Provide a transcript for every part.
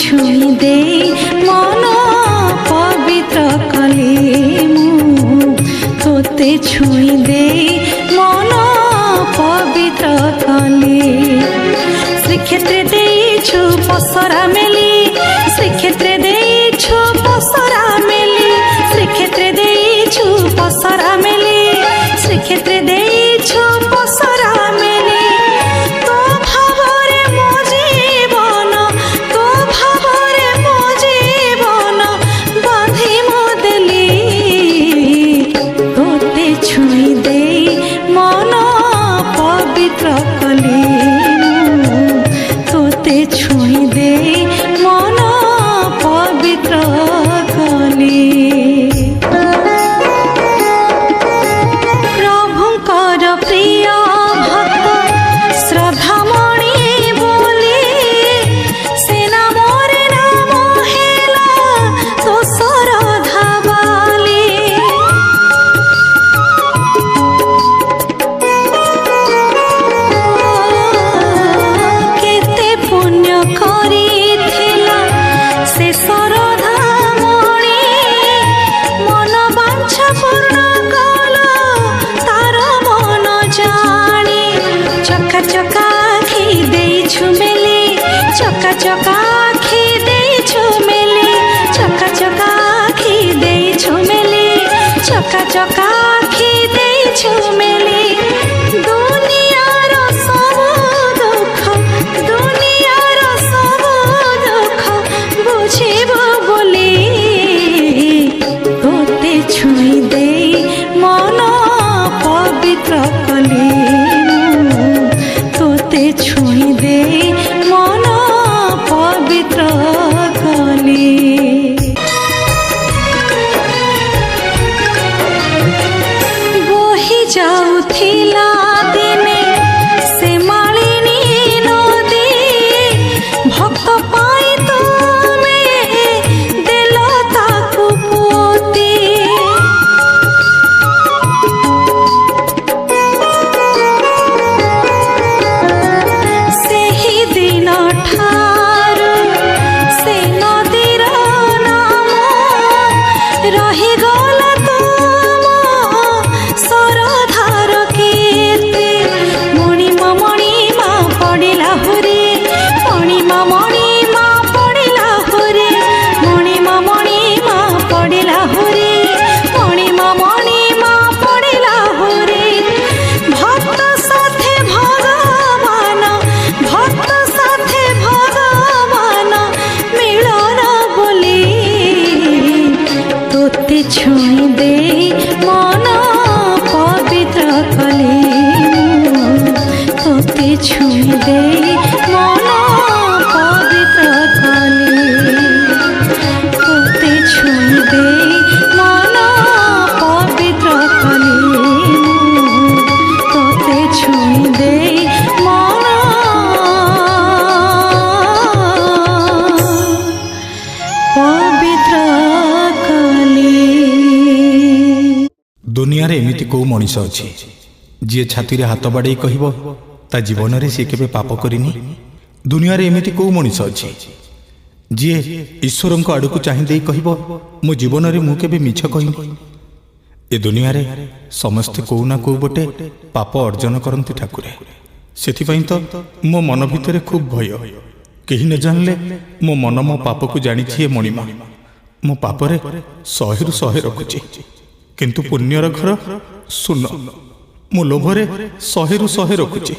छुई दे मन पवित्र कले तोते छुई दे मन पवित्र कले श्रीक्षेत्र देइछु पसरा मेली श्रीक्षेत्र देइछु पसरा मेली श्रीक्षेत्र देइछु पसरा मेली श्रीक्षेत्र देइछु पसरा मेली तो भावरे मो जीवन तो भावरे मो जीवन बांधी मो देली तोते छुई दे मन पवित्र कले तोते छुई दे मन पवित्र कले प्रभुंकर प्रिय भक्त श्रद्धामणि बोली सेना मोरे नाम हेला तो श्रद्धा बाली केते पुण्य करिथिला से श्रद्धामणि मन वांछा पूर्ण कला तार मन जानी चका चका आखि देइछु मेली चका चका आखि देइछु मेली चका चका आखि देइछु मेली चका चका आखि देइछु मेली दुनियार सब दुख दुनियार सब दुख बुझिब बोली तोते छुई दे मन पवित्र कले तोते छुई दे मन पवित्र कले बोही जाउथिला दिने से मालिनी नदी भक्त पाई तुमे देल ताकु पोती सेही दिन ठारू से नदीर नाम रहीगला तुम सरधार कीर्ति मणिमा मणिमा पड़िला हुरी मणिमा मणिमा पड़िला हुरी मणिमा मणिमा पड़िला हुरी मणिमा मणिमा पड़िला हुरी भक्त साथे भगवान मिलन बोली तोते छुई दे मन पवित्र कले तोते छुई दे मन पवित्र कले तोते छुई दे मन पवित्र कले तोते छुई दे मन पवित्र कले दुनिया रे एमिति को मनीष अछि जी छाती रे हाथ बाड़े कहबो ता जीवन रे से केबे पाप करिनी दुनिया रे एमिति को मनीष अछि जी ईश्वरन को आडू को चाहि देई कहबो मो जीवन रे मु केबे मिछ कहिनी ए दुनिया रे समस्त को ना को बटे पाप अर्जन करंती ठाकुरे सेथि पई तो मो मन भितरे खूब भय केही न जानले मो मन मो पाप को जानि छी मणिमा मो पाप रे 100 रु 100 रखुची किंतु पुण्यर घर सुन मो लोभ रे 100 रु 100 रखुची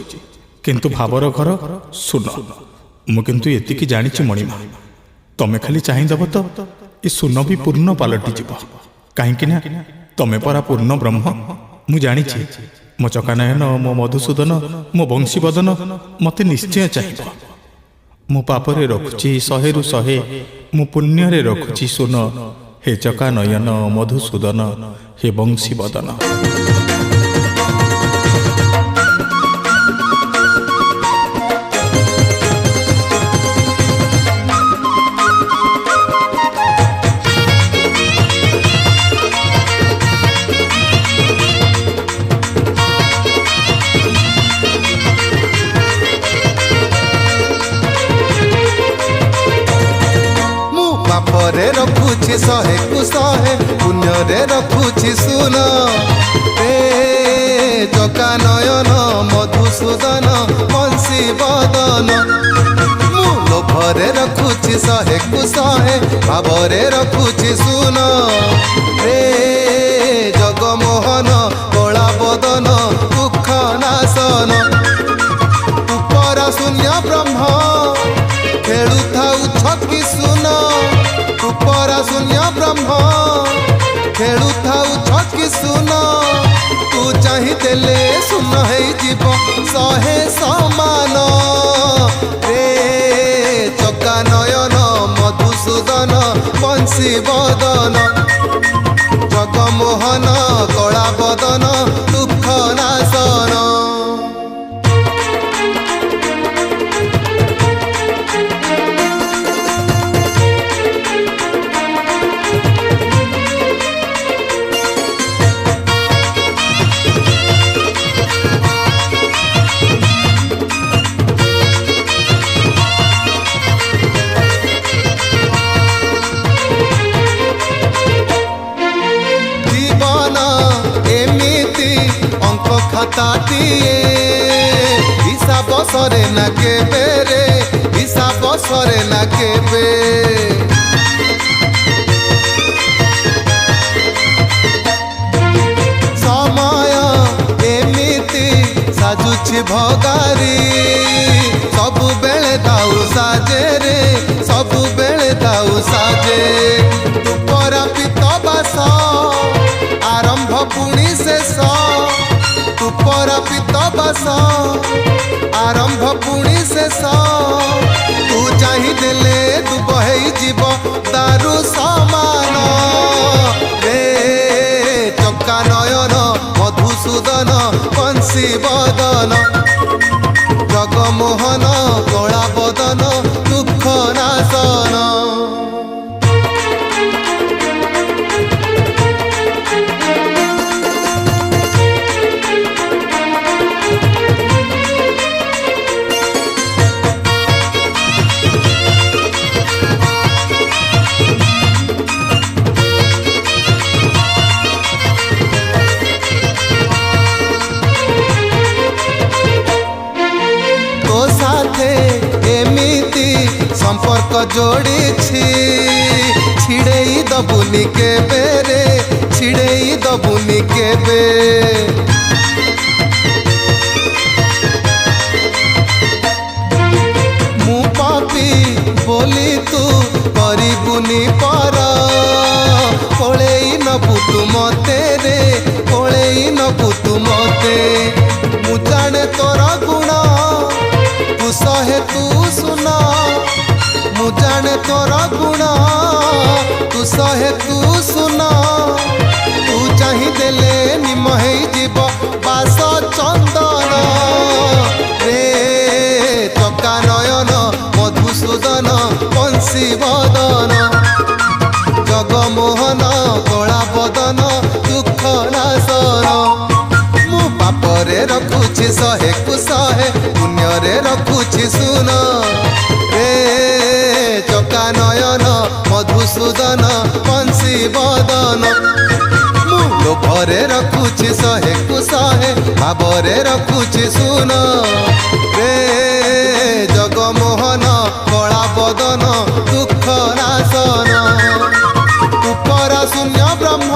किंतु भावर घर सुन मु किंतु एतिकी जानि छी मणिमा तमे खाली चाहि दब तो ए सुन भी पूर्ण पालटी जीव काहे कि ना तमे परा पूर्ण ब्रह्म मु जानि छी मो चकानयन मो मधुसूदन मो बंशीवदन मते निश्चय चाहिब मो पापरे रखुची 100 रु 100 मु पुण्य रे रखुची सुन हे चकानयन मधुसूदन हे बंशीवदन ଶହେ କୁ ଶହେ ପୁଣ୍ୟରେ ରଖୁଛି ସୁନ ରେ ଚକା ନୟନ ମଧୁସୂଦନ ବଂଶୀ ବଦନ ମୁଁ ଲୋଭରେ ରଖୁଛି ଶହେ କୁ ଶହେ ଭାବରେ ରଖୁଛି ସୁନ ରେ ଜଗମୋହନ କଳା ବଦନ ଦୁଃଖ ନାଶନ ଉପର ଶୂନ୍ୟ ବ୍ରହ୍ମ ଖେଳୁଥାଉ ଛକି ସୁନ ଉପର ଶୂନ୍ୟ ବ୍ରହ୍ମ ଖେଳୁଥାଉ ଛକି ସୁନ ତୁ ଚାହିଁଦେଲେ ଶୂନ ହେଇଯିବ ଶହେ ସମାନ ରେ ଚକା ନୟନ ମଧୁସୂଦନ ବଂଶୀ ବଦନ ଜଗମୋହନ କଳା ବଦନ ଦୁଃଖ ନାଶନ খাতাটিয়ে হিসাব সরে না কেবে রে হিসাব সরে না কেবে সময় এমিতি সাজুছি ভগারি সবুবেলে তাও সাজে রে সবুবেলে তাও সাজে তুপরা পিত বাস আরম্ভ পুଣି শেষ তুপরাপিত বাস আরম্ভ পুଣି শেষ তু চাহিদেলে দুব ହେଇଯିବ ଦାରୁ ସମାନ ରେ ଚକା ନୟନ ମଧୁସୂଦନ ବଂଶୀ ବଦନ ଜଗମୋହନ କଳା ବଦନ ଦୁଃଖ ନାଶନ সম্পর্ক যোড়িছি ছিড়েই দবুনি কেবে রে ছিড়েই দবুনি কেবে মু পাপি বলি তু করিবুনি পর কোলেই নবু তু মতে রে কোলেই নবু তু মতে মু জানে তোর গুণ তু শহে তু শুন ମୁଁ ଜାଣେ ତୋର ଗୁଣ ତୁ ଶହେ ତୁ ଶୁନ ତୁ ଚାହିଁଦେଲେ ନିମ ହେଇଯିବ ବାସ ଚନ୍ଦନ ରେ ଚକା ନୟନ ମଧୁସୂଦନ ବଂଶୀ ବଦନ ଜଗମୋହନ କଳା ବଦନ ଦୁଃଖ ନାଶନ ମୁଁ ପାପରେ ରଖୁଛି ଶହେ କୁ ଶହେ ପୁଣ୍ୟରେ ରଖୁଛି ସୁନ চকা নয়ন মধুসূদন বংশী বদন মু লোভরে রখুছি শহে কু শহে ভাবরে রখুছি সুন রে জগমোহন কলা বদন দুঃখ নাশন উপর শূন্য ব্রহ্ম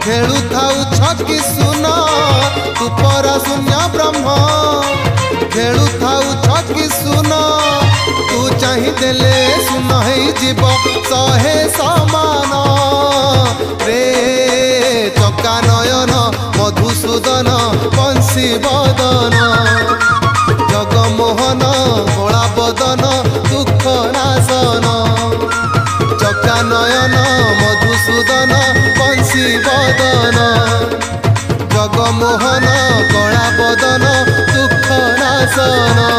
খেলুথাউ ছকি সুন উপর শূন্য ব্রহ্ম খেলুথাউ ছকি সুন তু চাহিদেলে শূন্য ହେଇଯିବ ଶହେ ସମାନ ରେ ଚକା ନୟନ ମଧୁସୂଦନ ବଂଶୀ ବଦନ ଜଗମୋହନ କଳା ବଦନ ଦୁଃଖ ନାଶନ ଚକା ନୟନ ମଧୁସୂଦନ ବଂଶୀ ବଦନ ଜଗମୋହନ କଳା ବଦନ ଦୁଃଖ ନାଶନ।